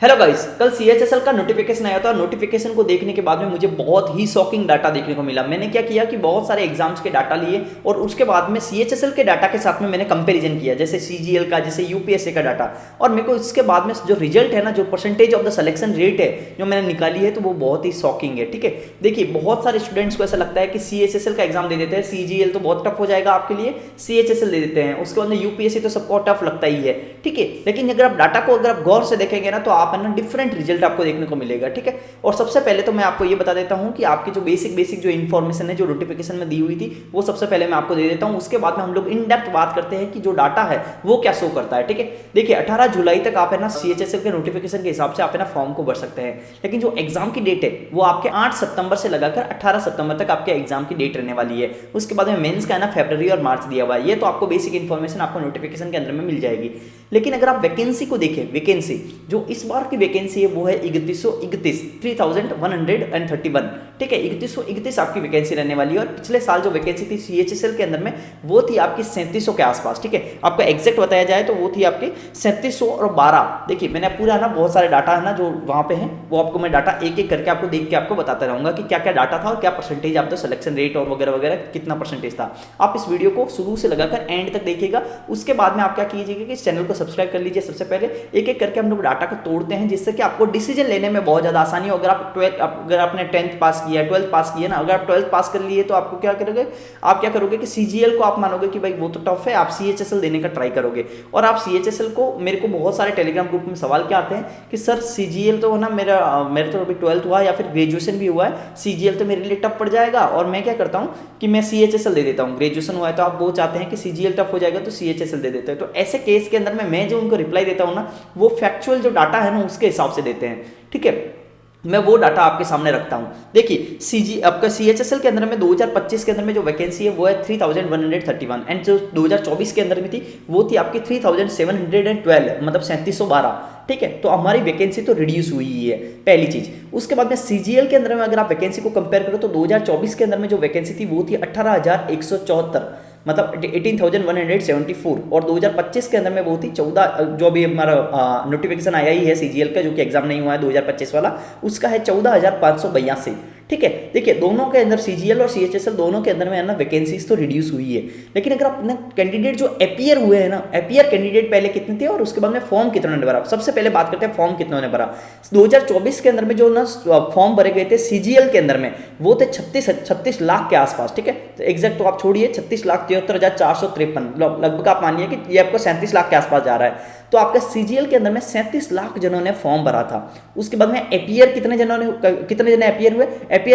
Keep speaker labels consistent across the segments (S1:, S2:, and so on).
S1: Hello guys, कल CHSL का notification आया था और नोटिफिकेशन को देखने के बाद में मुझे बहुत ही शॉकिंग डाटा देखने को मिला। मैंने क्या किया कि बहुत सारे एग्जाम्स के डाटा लिए और उसके बाद में सीएचएसएल के डाटा के साथ में मैंने कंपैरिजन किया, जैसे सीजीएल का, जैसे यूपीएससी का डाटा। और मेरे को इसके बाद में जो रिजल्ट है ना, जो percentage of the selection rate है जो मैंने निकाली है, तो वो बहुत ही शॉकिंग है। ठीक है, देखिए बहुत सारे स्टूडेंट्स को ऐसा लगता है कि सीएचएसएल का एग्जाम दे देते हैं, सीजीएल तो बहुत टफ हो जाएगा आपके लिए, सीएचएसएल दे देते हैं, उसके बाद यूपीएससी तो सबको टफ लगता ही है। ठीक है, लेकिन अगर आप डाटा को अगर आप गौर से देखेंगे ना, तो आप है ना डिफरेंट रिजल्ट आपको देखने को मिलेगा। ठीक है, और सबसे पहले तो मैं आपको ये बता देता हूं कि आपकी जो बेसिक जो इन्फॉर्मेशन है जो नोटिफिकेशन में दी हुई थी, वो सबसे पहले मैं आपको दे देता हूं। उसके बाद में हम लोग इन डेप्थ बात करते हैं कि जो डाटा है वो क्या शो करता है। ठीक है, देखिए 18 जुलाई तक आप है ना सीएचएसएल के नोटिफिकेशन के हिसाब से आप है ना फॉर्म को भर सकते हैं, लेकिन जो एग्जाम की डेट है वो आपके 8 सितंबर से लगाकर 18 सितंबर तक आपके एग्जाम की डेट रहने वाली है। उसके बाद में मेंस का है ना फरवरी और मार्च दिया हुआ है। ये तो आपको बेसिक इन्फॉर्मेशन आपको नोटिफिकेशन के अंदर में मिल जाएगी। लेकिन अगर आप वैकेंसी को देखें, वैकेंसी जो इस बार की वैकेंसी है वो है 3131। ठीक है, 3131 आपकी वैकेंसी रहने वाली है। और पिछले साल जो वैकेंसी थी सीएचएसएल के अंदर में वो थी आपकी 3700 के आसपास। ठीक है, आपका एग्जैक्ट बताया जाए तो वो थी आपकी 3712। देखिए मैंने पूरा ना बहुत सारे डाटा है ना जो वहां पे है, वो आपको मैं डाटा एक एक करके आपको देख के आपको बताता रहूंगा कि क्या क्या डाटा था और क्या परसेंटेज आपका सिलेक्शन रेट और वगैरह वगैरह कितना परसेंटेज था। आप इस वीडियो को शुरू से लगाकर एंड तक देखिएगा। उसके बाद में आप क्या कीजिएगा कि इस चैनल को सब्सक्राइब कर लीजिए। सबसे पहले एक एक करके हम लोग डाटा को तोड़ते हैं, जिससे कि आपको डिसीजन लेने में बहुत ज़्यादा आसानी हो। अगर आपने 10th पास किया, 12th पास किया ना, अगर आप 12th पास कर लिए तो आपको क्या करोगे, आप क्या करोगे कि सीजीएल को आप मानोगे कि भाई वो तो टफ है, आप सीएचएसएल देने का ट्राई करोगे। और आप सीएचएसएल को, मेरे को बहुत सारे टेलीग्राम ग्रुप में सवाल क्या आते हैं कि सर सीजीएल तो ना मेरा तो अभी 12th हुआ या फिर ग्रेजुएशन भी हुआ है, सीजीएल तो मेरे लिए टफ पड़ जाएगा। और मैं क्या करता हूँ कि मैं सीएचएसएल दे देता हूँ, ग्रेजुएशन हुआ है तो आप वो चाहते हैं कि सीजीएल टफ हो जाएगा तो सीएचएसएल दे देते हैं। तो ऐसे केस के अंदर में मैं जो उनको रिप्लाई देता हूँ ना, वो फैक्चुअल जो डाटा है ना उसके हिसाब से देते हैं। ठीक है, मैं वो डाटा आपके सामने रखता हूं। देखिए आपका सीएचएसएल के अंदर में 2025 के अंदर में जो वैकेंसी है वो है 3131 एंड जो 2024 के अंदर में थी वो थी आपकी 3712, मतलब 3712। ठीक है, तो हमारी वैकेंसी तो रिड्यूस हुई है, पहली चीज। उसके बाद में सीजीएल के अंदर में अगर आप वैकेंसी को कंपेयर करो तो 2024 के अंदर में जो वैकेंसी थी वो थी 18,174, मतलब 18,174। और 2025 के अंदर में वो थी 14, जो अभी हमारा नोटिफिकेशन आया ही है सीजीएल का, जो कि एग्जाम नहीं हुआ है 2025 वाला, उसका है 14,582। ठीक है, देखिए दोनों के अंदर सीजीएल और सीएचएसएल दोनों के अंदर में है ना वैकेंसीज तो रिड्यूस हुई है। लेकिन अगर अपने कैंडिडेट जो अपीयर हुए हैं ना, अपीयर कैंडिडेट पहले कितने थे और उसके बाद में फॉर्म कितनों ने भरा। सबसे पहले बात करते हैं फॉर्म कितनों ने भरा। 2024 के अंदर में जो ना फॉर्म भरे गए थे सीजीएल के अंदर में वो थे 36 लाख के आसपास। ठीक है, तो एग्जैक्ट तो आप छोड़िए, 36,73,453, लगभग आप मानिए कि ये आपको 37 लाख के आसपास जा रहा है। तो आपका सीजीएल के अंदर में 37 लाख जनों ने फॉर्म भरा था। उसके बाद में अपीयर कितने जने अपीयर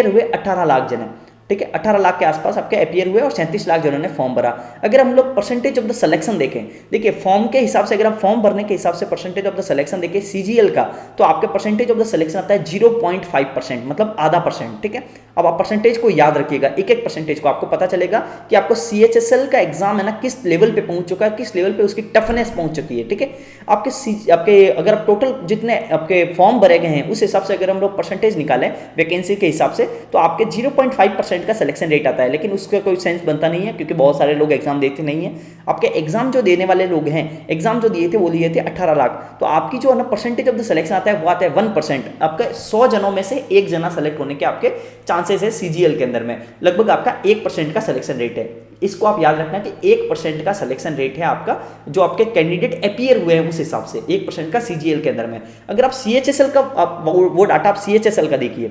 S1: हुए 18 लाख जने। ठीक है, 18 लाख के आसपास आपके अपीयर हुए और 37 लाख जनों ने फॉर्म भरा। अगर हम लोग परसेंटेज ऑफ द सिलेक्शन देखें, देखिए फॉर्म के हिसाब से, अगर आप फॉर्म भरने के हिसाब से परसेंटेज ऑफ द सिलेक्शन देखें सीजीएल का, तो आपके परसेंटेज ऑफ द सिलेक्शन आता है 0.5%, मतलब आधा परसेंट। ठीक है, अब आप परसेंटेज को याद रखिएगा, एक एक परसेंटेज को आपको पता चलेगा कि आपको सीएचएसएल का एग्जाम है ना किस लेवल पे पहुंच चुका है, किस लेवल पे उसकी टफनेस पहुंच चुकी है। ठीक है, आपके अगर आप टोटल जितने आपके फॉर्म भरे गए हैं उस हिसाब से अगर हम लोग परसेंटेज निकालें वैकेंसी के हिसाब से, तो आपके 0.5% का सिलेक्शन रेट आता है। लेकिन उसका कोई सेंस बनता नहीं है, क्योंकि बहुत सारे लोग एग्जाम देते नहीं है। आपके एग्जाम जो देने वाले लोग हैं, एग्जाम जो दिए थे वो लिए थे 18 लाख, तो आपकी जो है ना परसेंटेज ऑफ द सिलेक्शन आता है वो आता है 1%। आपका 100 जनों में से एक जना सेलेक्ट होने के आपके चांसेस है सीजीएल के अंदर में। लगभग आपका 1% का सिलेक्शन रेट है। इसको आप याद रखना कि 1% का सिलेक्शन रेट है आपका, जो आपके कैंडिडेट अपीयर हुए हैं उस हिसाब से 1% का सीजीएल के अंदर में। अगर आप सीएचएसएल का वो डाटा आप सीएचएसएल का देखिए,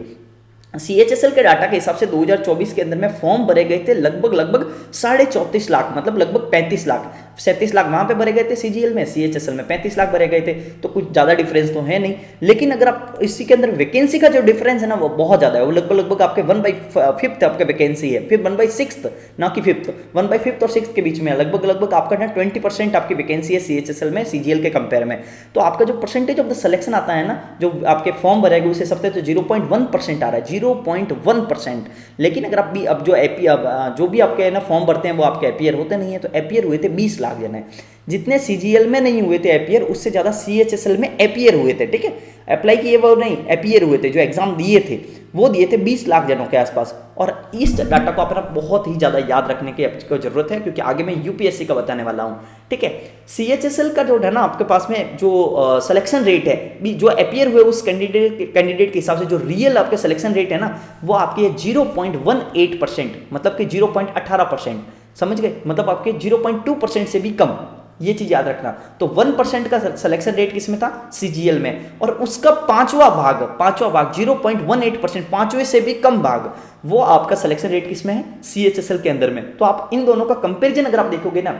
S1: सीएचएसएल के डाटा के हिसाब से 2024 के अंदर में फॉर्म भरे गए थे लगभग 34.5 लाख, मतलब लगभग 35 लाख। 37 लाख वहां पे भरे गए थे सीजीएल में, सीएचएसएल में 35 लाख भरे गए थे, तो कुछ ज्यादा डिफरेंस तो है नहीं। लेकिन अगर आप इसी के अंदर वैकेंसी का जो डिफरेंस है ना वो बहुत ज्यादा है, वो लगभग आपके 1/5 आपके वैकेंसी है, फिर 1/6 ना कि 5th, 1/5 और 6 के बीच में लगभग आपका ना 20% आपकी वैकेंसी है सीएचएसएल में सीजीएल के कंपेयर में। तो आपका जो परसेंटेज ऑफ द सिलेक्शन आता है ना, जो आपके फॉर्म भरेगा उस हिसाब से तो 0.1% आ रहा है, 0.1%। लेकिन अगर आप भी अब जो भी आपके ना फॉर्म भरते हैं वो आपके अपीयर होते नहीं है, तो अपीयर हुए थे 20 लाख जने। जितने सीजीएल में नहीं हुए थे अपीयर, उससे ज़्यादा सीएचएसएल में अपीयर हुए थे, ठीक है, अप्लाई किए वो नहीं, अपीयर हुए थे, जो एग्जाम दिए थे वो दिए थे 20 लाख जनों के आसपास। और इस डाटा को अपना बहुत ही ज़्यादा याद रखने की आपको जरूरत है, क्योंकि आगे मैं यूपीएससी का बताने वाला हूँ, ठीक है। सीएचएसएल का जो है ना आपके पास में जो सिलेक्शन रेट है, जो अपीयर हुए उस कैंडिडेट के हिसाब से जो रियल आपके सिलेक्शन रेट है ना, वो आपके 0.18%, मतलब कि 0.18%, समझ गए, मतलब आपके 0.2% से भी कम, ये चीज याद रखना। तो 1% का सिलेक्शन रेट किसमें था, सीजीएल में, और उसका पांचवा भाग 0.18%, पांचवे से भी कम भाग, वो आपका सिलेक्शन रेट किसमें है, सीएचएसएल के अंदर में। तो आप इन दोनों का कंपैरिजन अगर आप देखोगे ना,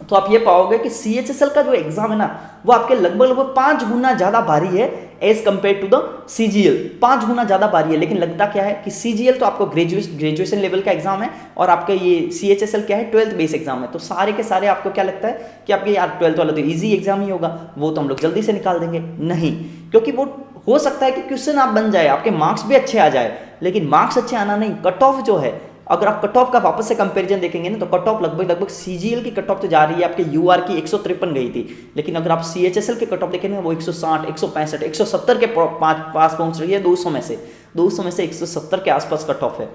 S1: तो आप ये पाओगे कि सीएचएसएल का जो एग्जाम है ना, वो आपके लगभग 5 गुना ज्यादा भारी है as compare to the CGL, 5 गुना ज्यादा भारी है। लेकिन लगता क्या है कि सीजीएल तो आपको ग्रेजुएशन लेवल का एग्जाम है, और आपका ये सीएचएसएल क्या है, 12th बेस एग्जाम है। तो सारे के सारे आपको क्या लगता है कि आपके यार 12th वाला तो ईजी एग्जाम ही होगा, वो तो हम लोग जल्दी से निकाल देंगे। नहीं, क्योंकि वो हो सकता है कि क्वेश्चन आप बन जाए, आपके मार्क्स भी अच्छे आ जाए, लेकिन मार्क्स अच्छे आना नहीं, कट ऑफ जो है, अगर आप कट ऑफ का वापस से कंपैरिजन देखेंगे ना, तो कट ऑफ लगभग सीजीएल की कट ऑफ तो जा रही है आपके यूआर की 153 गई थी, लेकिन अगर आप सीएचएसएल के कट ऑफ देखेंगे वो 160, 165, 170 के पास पहुंच रही है, 200 में से 170 के आसपास कट ऑफ है।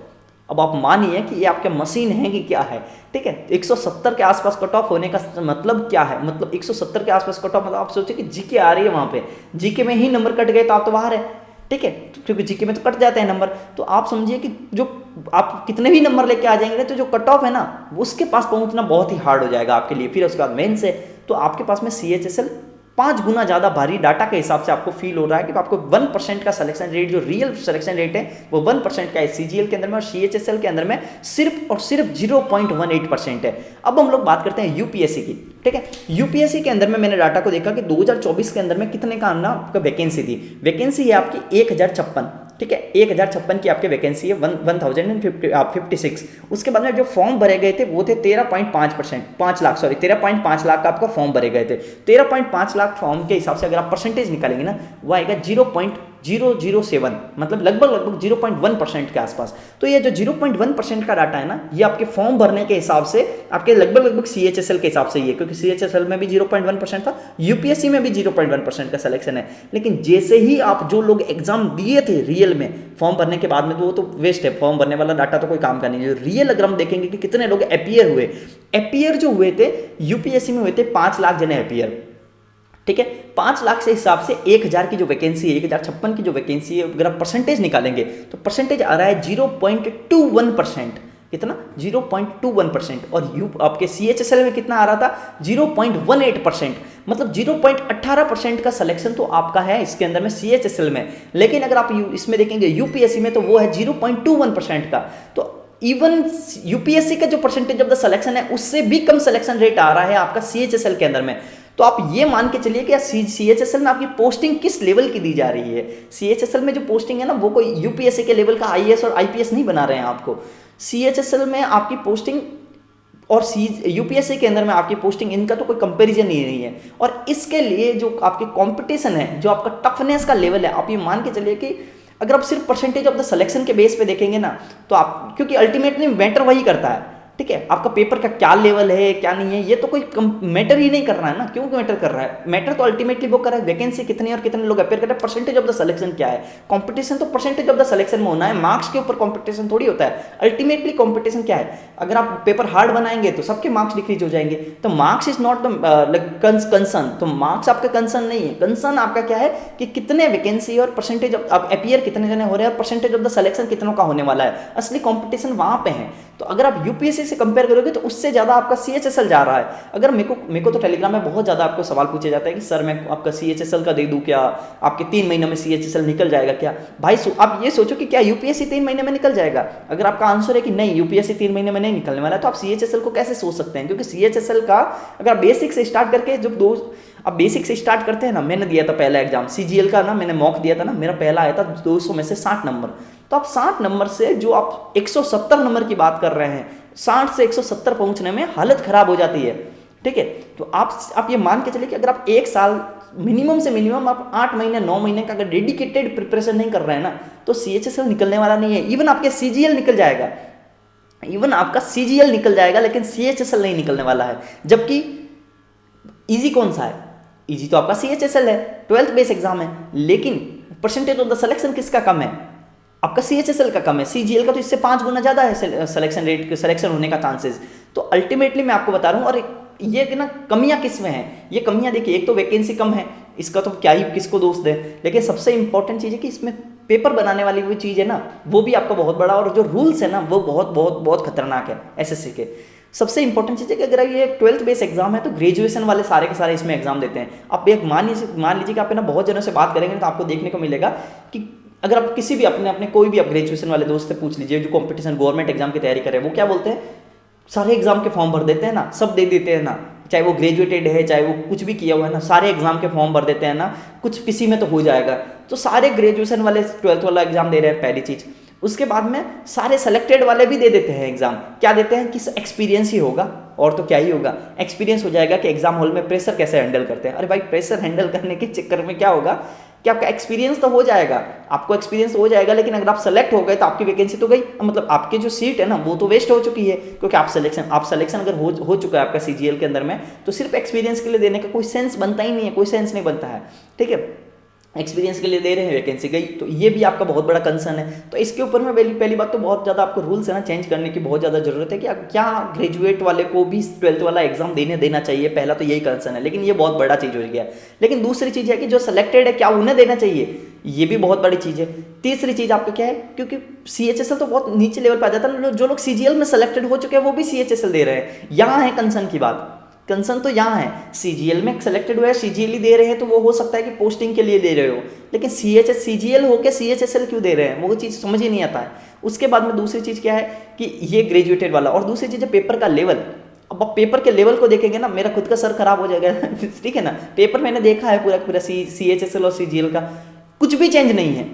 S1: अब आप मानिए कि ये आपके मशीन है कि क्या है, ठीक है। 170 के आसपास कट ऑफ होने का मतलब क्या है, मतलब 170 के आसपास कट ऑफ, मतलब आप सोचिए कि जीके आ रही है, वहां पे जीके में ही नंबर कट गए तो आप तो बाहर है, ठीक है, क्योंकि जीके में तो कट जाते हैं नंबर। तो आप समझिए कि जो आप कितने भी नंबर लेके आ जाएंगे तो जो कट ऑफ है ना, उसके पास पहुंचना बहुत ही हार्ड हो जाएगा आपके लिए। फिर उसके बाद मेंस है, तो आपके पास में सीएचएसएल 5 गुना ज़्यादा भारी डाटा के हिसाब से आपको फील हो रहा है कि आपको 1% का सिलेक्शन रेट, जो रियल सिलेक्शन रेट है वो 1% का है सीजीएल के अंदर में, और सीएचएसएल के अंदर में सिर्फ और सिर्फ 0.18% है। अब हम लोग बात करते हैं यूपीएससी की, ठीक है। यूपीएससी के अंदर में मैंने डाटा को देखा कि 2024 के अंदर में कितने का ना आपका वैकेंसी थी। वैकेंसी है आपकी 1056, ठीक है, 1056 की आपकी वैकेंसी है, 1056। उसके बाद में जो फॉर्म भरे गए थे वो थे 13.5 लाख का आपका फॉर्म भरे गए थे। 13.5 लाख फॉर्म के हिसाब से अगर आप परसेंटेज निकालेंगे ना, वो आएगा 0.007, मतलब लगभग 0.1% के आसपास। तो ये जो 0.1% का डाटा है ना, ये आपके फॉर्म भरने के हिसाब से आपके लगभग सीएचएसएल के हिसाब से ही है, क्योंकि सीएचएसएल में भी 0.1% था, यूपीएससी में भी 0.1% का सिलेक्शन है। लेकिन जैसे ही आप जो लोग एग्जाम दिए थे रियल में फॉर्म भरने के बाद में, तो वो तो वेस्ट है, फॉर्म भरने वाला डाटा तो कोई काम का नहीं है। रियल अगर हम देखेंगे कि कितने लोग अपीयर जो हुए थे यूपीएससी में, हुए थे 5 लाख जने अपीयर, ठीक है। 5 लाख से हिसाब से 1000 की जो वैकेंसी है, 1056 की जो वैकेंसी है, अगर आप परसेंटेज निकालेंगे तो परसेंटेज आ रहा है 0.21%। कितना, 0.21%। और आपके सीएचएसएल में कितना आ रहा था, 0.18%, मतलब 0.18% का सिलेक्शन तो आपका है इसके अंदर में सीएचएसएल में। लेकिन अगर आप इसमें देखेंगे यूपीएससी में, तो वो है 0.21% का। तो इवन यूपीएससी का जो परसेंटेज ऑफ द सिलेक्शन है, उससे भी कम सिलेक्शन रेट आ रहा है आपका सीएचएसएल के अंदर में। तो आप ये मान के चलिए कि सीएचएसएल में आपकी पोस्टिंग किस लेवल की दी जा रही है। सीएचएसएल में जो पोस्टिंग है ना, वो कोई यूपीएससी के लेवल का आईएएस और आईपीएस नहीं बना रहे हैं आपको। सीएचएसएल में आपकी पोस्टिंग और यूपीएससी के अंदर में आपकी पोस्टिंग, इनका तो कोई कंपैरिजन ही नहीं है। और इसके लिए जो आपकी कंपटीशन है, जो आपका टफनेस का लेवल है, आप ये मान के चलिए कि अगर आप सिर्फ परसेंटेज ऑफ द सिलेक्शन के बेस पे देखेंगे ना, तो आप, क्योंकि अल्टीमेटली मैटर वही करता है, ठीक है, आपका पेपर का क्या लेवल है क्या नहीं है, ये तो कोई मैटर ही नहीं कर रहा है ना। क्यों मैटर कर रहा है, मैटर तो अल्टीमेटली वो कर रहा है वैकेंसी कितनी और कितने लोग अपेयर कर रहे हैं, परसेंटेज ऑफ द सिलेक्शन क्या है। कंपटीशन तो परसेंटेज ऑफ द सिलेक्शन में होना है, मार्क्स के ऊपर कंपटीशन थोड़ी होता है। अल्टीमेटली कंपटीशन क्या है, अगर आप पेपर हार्ड बनाएंगे तो सबके मार्क्स डिक्रीज हो जाएंगे। तो marks is not the concern, तो मार्क्स आपका कंसर्न नहीं है। कंसर्न आपका क्या है कि कितने वैकेंसी और परसेंटेज ऑफ अपियर कितने जने हो रहे हैं, परसेंटेज ऑफ द सिलेक्शन कितनों का होने वाला है। असली कंपटीशन वहां पे है। तो अगर आप यूपीएससी से कंपेयर करोगे तो उससे ज्यादा आपका सीएचएसएल जा रहा है। अगर मेरे को तो टेलीग्राम में बहुत ज्यादा आपको सवाल पूछे जाता है कि सर मैं आपका सीएचएसएल का दे दूं क्या, आपके 3 महीने में सीएचएसएल निकल जाएगा क्या। भाई आप ये सोचो कि क्या यूपीएससी 3 महीने में निकल जाएगा। अगर आपका आंसर है कि नहीं यूपीएससी 3 महीने में नहीं निकलने वाला है, तो आप सीएचएसएल को कैसे सोच सकते हैं। क्योंकि सीएचएसएल का अगर बेसिक से स्टार्ट करके अब बेसिक से स्टार्ट करते हैं ना, मैंने दिया था पहला एग्जाम सीजीएल का ना, मैंने मॉक दिया था ना, मेरा पहला आया था 200 में से 60 नंबर। तो आप 60 नंबर से जो आप 170 नंबर की बात कर रहे हैं, 60 से 170 पहुंचने में हालत खराब हो जाती है, ठीक है। तो आप ये मान के चलिए कि अगर आप 1 साल मिनिमम से मिनिमम आप 8 महीने 9 महीने का अगर डेडिकेटेड प्रिपरेशन नहीं कर रहे हैं ना, तो सीएचएसएल निकलने वाला नहीं है। इवन आपके सीजीएल निकल जाएगा, इवन आपका सीजीएल निकल जाएगा लेकिन सीएचएसएल नहीं निकलने वाला है। जबकि इजी कौन सा है? इजी तो आपका सीएचएसएल है, 12th बेस एग्जाम है, लेकिन परसेंटेज ऑफ द सिलेक्शन किसका कम है? आपका सीएचएसएल का कम है। सीजीएल का तो इससे 5 गुना ज़्यादा है सिलेक्शन रेट, सिलेक्शन होने का चांसेस। तो अल्टीमेटली मैं आपको बता रहा हूँ। और ये ना कमियाँ किस में हैं? ये कमियाँ देखिए, एक तो वैकेंसी कम है, इसका तो क्या ही किसको दोष दें, लेकिन सबसे इंपॉर्टेंट चीज़ है कि इसमें पेपर बनाने वाली वो चीज़ है ना, वो भी आपका बहुत बड़ा, और जो रूल्स है ना वो बहुत बहुत बहुत खतरनाक है एसएससी के। सबसे इंपॉर्टेंट चीज़ है कि अगर ये 12th बेस एग्जाम है तो ग्रेजुएशन वाले सारे के सारे इसमें एग्जाम देते हैं। आप एक मान लीजिए कि आप ना बहुत जनों से बात करेंगे तो आपको देखने को मिलेगा कि अगर आप किसी भी अपने कोई भी आप ग्रेजुएशन वाले दोस्त से पूछ लीजिए जो कंपटीशन गवर्नमेंट एग्जाम की तैयारी कर रहे हैं, वो क्या बोलते हैं? सारे एग्जाम के फॉर्म भर देते हैं ना, सब दे देते हैं ना, चाहे वो ग्रेजुएटेड है चाहे वो कुछ भी किया हुआ है ना, सारे एग्जाम के फॉर्म भर देते हैं ना, कुछ किसी में तो हो जाएगा। तो सारे ग्रेजुएशन वाले 12th वाला एग्जाम दे रहे हैं, पहली चीज़। उसके बाद में सारे सेलेक्टेड वाले भी दे देते हैं एग्जाम। क्या देते हैं? कि एक्सपीरियंस ही होगा, और तो क्या ही होगा, एक्सपीरियंस हो जाएगा कि एग्जाम हॉल में प्रेशर कैसे हैंडल करते हैं। अरे भाई, प्रेशर हैंडल करने के चक्कर में क्या होगा कि आपका एक्सपीरियंस तो हो जाएगा, आपको एक्सपीरियंस हो जाएगा, लेकिन अगर आप सेलेक्ट हो गए तो आपकी वैकेंसी तो गई, मतलब आपकी जो सीट है ना वो तो वेस्ट हो चुकी है, क्योंकि आप सिलेक्शन अगर हो चुका है आपका सीजीएल के अंदर में, तो सिर्फ एक्सपीरियंस के लिए देने का कोई सेंस बनता ही नहीं है, कोई सेंस नहीं बनता है। ठीक है, एक्सपीरियंस के लिए दे रहे हैं, वैकेंसी गई, तो ये भी आपका बहुत बड़ा कंसर्न है। तो इसके ऊपर में पहली बात तो बहुत ज़्यादा आपको रूल्स है ना चेंज करने की बहुत ज़्यादा जरूरत है कि क्या ग्रेजुएट वाले को भी 12th वाला एग्जाम देना चाहिए। पहला तो यही कंसर्न है, लेकिन ये बहुत बड़ा चीज़ हो गया। लेकिन दूसरी चीज़ है कि जो सिलेक्टेड है क्या उन्हें देना चाहिए, ये भी बहुत बड़ी चीज़ है। तीसरी चीज़ आपका क्या है, क्योंकि सीएचएसएल तो बहुत नीचे लेवल पर आ जाता है, जो लोग सीजीएल में सेलेक्टेड हो चुके हैं वो भी सीएचएसएल दे रहे हैं। यहाँ है कंसर्न की बात, कंसर्न तो यहाँ है। सीजीएल में सेलेक्टेड हुआ है, सीजीएल ही दे रहे हैं, तो वो हो सकता है कि पोस्टिंग के लिए दे रहे हो, लेकिन सीजीएल होकर सीएचएसएल क्यों दे रहे हैं, वो चीज़ समझ ही नहीं आता है। उसके बाद में दूसरी चीज़ क्या है कि ये ग्रेजुएटेड वाला, और दूसरी चीज़ है पेपर का लेवल। अब आप पेपर के लेवल को देखेंगे ना, मेरा खुद का सर खराब हो जाएगा ठीक है ना। पेपर मैंने देखा है पूरा सीएचएसएल और सीजीएल का, कुछ भी चेंज नहीं है।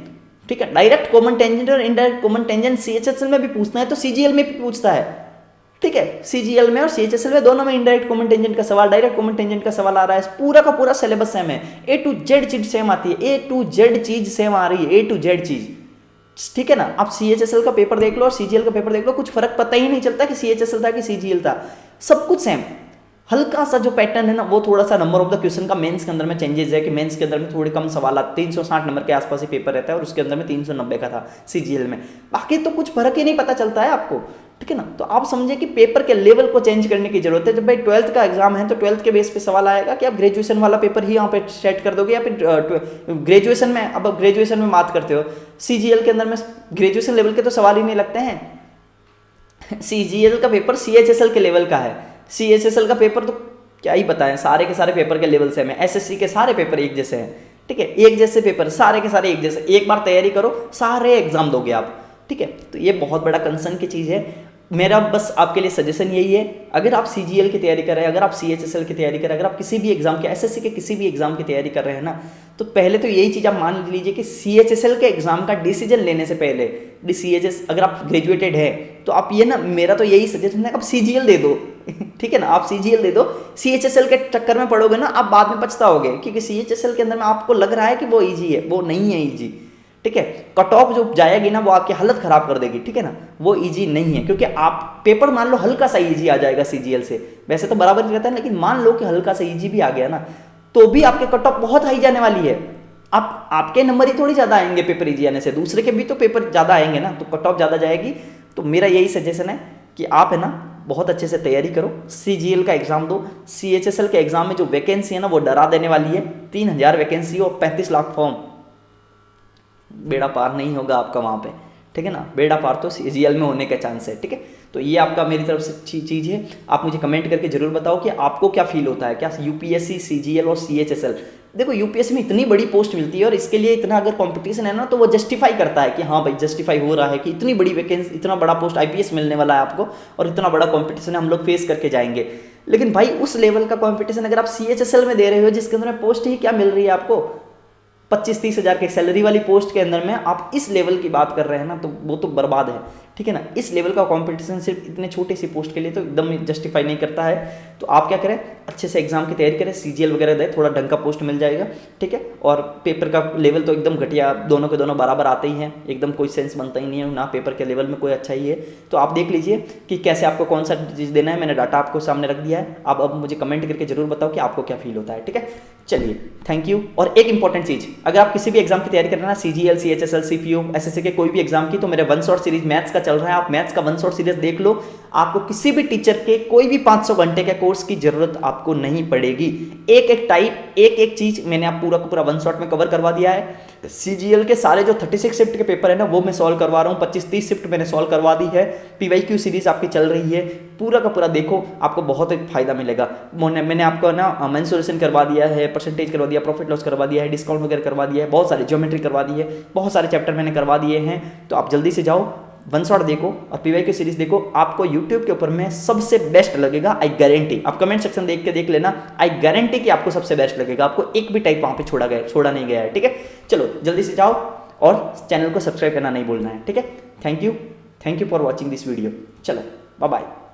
S1: ठीक है, डायरेक्ट कॉमन टेंजेंट और इनडायरेक्ट कॉमन टेंजेंट सीएचएसएल में भी पूछना है तो सीजीएल में भी पूछता है। ठीक है, सीजीएल में और सीएचएसएल में दोनों में इनडायरेक्ट कॉमन टेंजेंट का सवाल, डायरेक्ट कॉमन टेंजेंट का सवाल आ रहा है। पूरा का पूरा सिलेबस सेम है, ए टू जेड चीज सेम आती है, ए टू जेड चीज सेम आ रही है, ए टू जेड चीज। ठीक है ना, आप सीएचएसएल का पेपर देख लो और सीजीएल का पेपर देख लो, कुछ फर्क पता ही नहीं चलता कि सीएचएसएल था कि सीजीएल था, सब कुछ सेम। हल्का सा जो पैटर्न है ना वो थोड़ा सा नंबर ऑफ द क्वेश्चन का मेंस के अंदर में चेंजेस है कि मेंस के अंदर में थोड़े कम सवाल आते, 360 नंबर के आसपास ही पेपर रहता है और उसके अंदर में 390 का था सीजीएल में। बाकी तो कुछ फर्क ही नहीं पता चलता है आपको। ठीक है ना, तो आप समझे कि पेपर के लेवल को चेंज करने की जरूरत है। जब भाई 12th का एग्जाम है तो 12th के बेस पे सवाल आएगा कि आप ग्रेजुएशन वाला पेपर ही यहाँ पे सेट कर दोगे, या फिर ग्रेजुएशन में, अब आप ग्रेजुएशन में बात करते हो, सीजीएल के अंदर में ग्रेजुएशन लेवल के तो सवाल ही नहीं लगते हैं। सीजीएल का पेपर सीएचएसएल के लेवल का है, सीएचएसएल का पेपर तो क्या ही बताएं, सारे के सारे पेपर के लेवल सेम है, एसएससी के सारे पेपर एक जैसे हैं। ठीक है, एक जैसे पेपर सारे के सारे एक जैसे, एक बार तैयारी करो सारे एग्जाम दोगे आप। ठीक है, तो ये बहुत बड़ा कंसर्न की चीज़ है। मेरा बस आपके लिए सजेशन यही है, अगर आप सीजीएल की तैयारी कर रहे हैं, अगर आप सीएचएसएल की तैयारी कर रहे हैं, अगर आप किसी भी एग्जाम के, एसएससी के किसी भी एग्जाम की तैयारी कर रहे हैं ना, तो पहले तो यही चीज़ आप मान लीजिए कि सीएचएसएल के एग्जाम का डिसीजन लेने से पहले सीएचएस, अगर आप ग्रेजुएटेड है तो आप ये ना, मेरा तो यही सजेशन है आप सीजीएल दे दो ठीक है ना, आप सीजीएल दे दो। सीएचएसएल के चक्कर में पड़ोगे ना आप बाद में पछताओगे, क्योंकि सीएचएसएल के अंदर में आपको लग रहा है कि वो ईजी है, वो नहीं है ईजी। ठीक है, कट ऑफ जो जाएगी ना वो आपकी हालत खराब कर देगी। ठीक है ना, वो इजी नहीं है, क्योंकि आप पेपर मान लो हल्का सा इजी आ जाएगा सीजीएल से, वैसे तो बराबर ही रहता है, लेकिन मान लो कि हल्का सा इजी भी आ गया ना, तो भी आपके कट ऑफ बहुत हाई जाने वाली है। आपके नंबर ही थोड़ी ज़्यादा आएंगे पेपर इजी आने से, दूसरे के भी तो पेपर ज़्यादा आएंगे ना, तो कट ऑफ ज़्यादा जाएगी। तो मेरा यही सजेशन है कि आप है ना बहुत अच्छे से तैयारी करो, सीजीएल का एग्जाम दो। सीएचएसएल के एग्जाम में जो वैकेंसी है ना वो डरा देने वाली है, 3000 वैकेंसी और 35 लाख फॉर्म, बेड़ा पार नहीं होगा आपका वहाँ पे। ठीक है ना, बेड़ा पार तो सीजीएल में होने का चांस है। ठीक है, तो ये आपका मेरी तरफ से चीज़ है। आप मुझे कमेंट करके जरूर बताओ कि आपको क्या फील होता है, क्या यूपीएससी, सीजीएल और सीएचएसएल, देखो यूपीएससी में इतनी बड़ी पोस्ट मिलती है और इसके लिए इतना अगर कंपटीशन है ना, तो वो जस्टिफाई करता है कि हाँ भाई जस्टिफाई हो रहा है कि इतनी बड़ी वैकेंसी, इतना बड़ा पोस्ट आईपीएस मिलने वाला है आपको, और इतना बड़ा कंपटीशन हम लोग फेस करके जाएंगे। लेकिन भाई उस लेवल का कंपटीशन अगर आप सीएचएसएल में दे रहे हो, जिसके अंदर पोस्ट ही क्या मिल रही है आपको, 25-30 हज़ार की सैलरी वाली पोस्ट के अंदर में आप इस लेवल की बात कर रहे हैं ना, तो वो तो बर्बाद है। ठीक है ना। इस लेवल का कंपटीशन सिर्फ इतने छोटे सी पोस्ट के लिए तो एकदम जस्टिफाई नहीं करता है। तो आप क्या करें, अच्छे से एग्जाम की तैयारी करें, सीजीएल वगैरह दे, थोड़ा ढंग का पोस्ट मिल जाएगा, ठीक है। और पेपर का लेवल तो एकदम घटिया, दोनों के दोनों बराबर आते ही हैं, एकदम कोई सेंस बनता ही नहीं है ना, पेपर के लेवल में कोई अच्छा ही है। तो आप देख लीजिए कि कैसे आपको कौन सा चीज़ देना है, मैंने डाटा आपको सामने रख दिया है। आप अब मुझे कमेंट करके जरूर बताओ कि आपको क्या फील होता है, ठीक है। चलिए, थैंक यू। और एक इंपॉर्टेंट चीज, अगर आप किसी भी एग्जाम की तैयारी कर रहे हैं ना, सीजीएल, सीएचएसएल, सीपीयू, एसएससी के कोई भी एग्जाम की, तो मेरे वन शॉट सीरीज मैथ्स का चल रहा है, आप मैथ्स का वन शॉट सीरीज देख लो। आपको किसी भी टीचर के कोई भी 500 घंटे के कोर्स की जरूरत आपको नहीं पड़ेगी। एक एक टाइप, एक एक चीज मैंने आप पूरा का पूरा वन शॉट में कवर करवा दिया है। सीजीएल के सारे जो 36 शिफ्ट के पेपर है ना, वो मैं सॉल्व करवा रहा हूँ, 25-30 शिफ्ट मैंने सॉल्व करवा दी है। पीवाईक्यू सीरीज आपकी चल रही है, पूरा का पूरा देखो, आपको बहुत एक फायदा मिलेगा। मैंने आपको ना मेंसुरेशन करवा दिया है, परसेंटेज करवा दिया, प्रॉफिट लॉस करवा दिया है, डिस्काउंट वगैरह करवा दिया है, बहुत सारे ज्योमेट्री करवा दी है, बहुत सारे चैप्टर मैंने करवा दिए हैं। तो आप जल्दी से जाओ, वन शॉट देखो और पीवाईक्यू सीरीज देखो, आपको यूट्यूब के ऊपर में सबसे बेस्ट लगेगा, आई गारंटी। आप कमेंट सेक्शन देख के देख लेना, आई गारंटी कि आपको सबसे बेस्ट लगेगा, आपको एक भी टाइप वहां पे छोड़ा नहीं गया है, ठीक है। चलो जल्दी से जाओ और चैनल को सब्सक्राइब करना नहीं भूलना है, ठीक है। Thank you for watching this video. चलो बाय बाय।